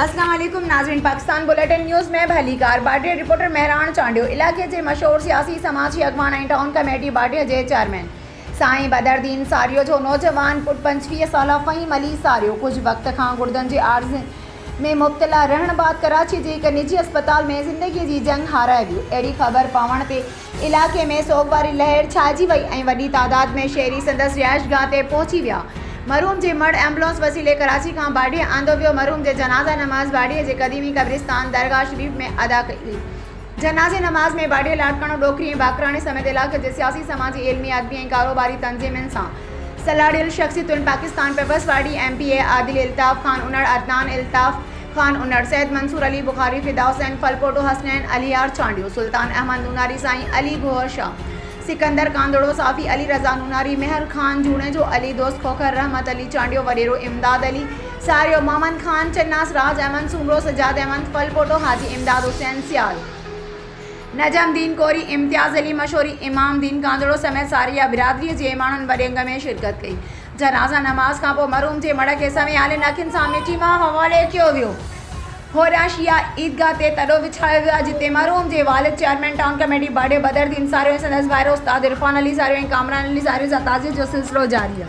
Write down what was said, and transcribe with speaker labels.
Speaker 1: अस्सलाम वालेकुम नाज़रीन, पाकिस्तान बुलेटिन न्यूज़ में भलीकार बाटिया रिपोर्टर महरान चांडियो इलाके के मशहूर सियासी समाजी अगवान ऐं टाउन कमेटी बाटिया के चेयरमैन साईं बदरुद्दीन सारियो जो नौजवान पुट 25 साल फ़हीम अली सारियो कुछ वक्त का गुर्दन के आर्ज़ में मुब्तला रहण बाद कराची के एक निजी अस्पताल में ज़िंदगी की जंग हाराए वियो। अड़ी खबर पवण ते इलाके में सोगवारी लहर छाजी वई ऐं वडी तादाद में शहरी संदस रिहाइशगाह ते पहुंची विया। मरहूम के मर्द एम्बुलेंस वसीले कराची का बाड़िया आंदो वियो। मरहूम के जनाजा नमाज बाड़िया के कदीमी कब्रिस्तान दरगाह शरीफ में अदा कई गई। जनाजे नमाज में बाड़िया लाटकाना डोकरी बाकरानी समेत इलाके के सियासी समाजी इल्मी अदबी और कारोबारी तंजीमन से सलाडियल शख्सियतुन पाकिस्तान पीपल्स पार्टी MPA आदिल इल्ताफ़ खान उनड़, अदनान इल्ताफ़ खान उनड़, सैयद मंसूर अली बुखारी, फिदा हुसैन फलपोटो, हसनैन अलियार चांडियो, सुल्तान अहमद नूनारी, साईं अली गोहर शाह, सिकंदर कांदड़ो, साफ़ी अली रज़ा नूनारी, मेहर खान जूने जो अली दोस्त खोखर, रहमत अली चांडियो, वडेरो इमदाद अली सारियो, मोमन खान चन्नास, राज अहमद सुमरो, सजाद अहमद फलपोटो, हाजी इमदाद हुसैन सियाल, नजम दीन कोरी, इम्तियाज़ अली मशहूरी, इमाम दीन कांदड़ो समेत सारिया बिरादरी के माण्हुनि वडेंग में शिरकत कई। जनाज़ा नमाज का मरहूम के मड़ के समय आले नखिन सां मिटी मां हवाले कियो वियो। होरा शिया ईदगाह ते तॾो विछायो वियो जिते मरहूम के वालिद चेयरमैन टाउन कमेटी बाड़े बदरुद्दीन सारियो, संदसि भाइरो उस्ताद इरफान अली सारियो, कामरान अली सारियो सां ताज़ियत जो सिलसिलो जारी है।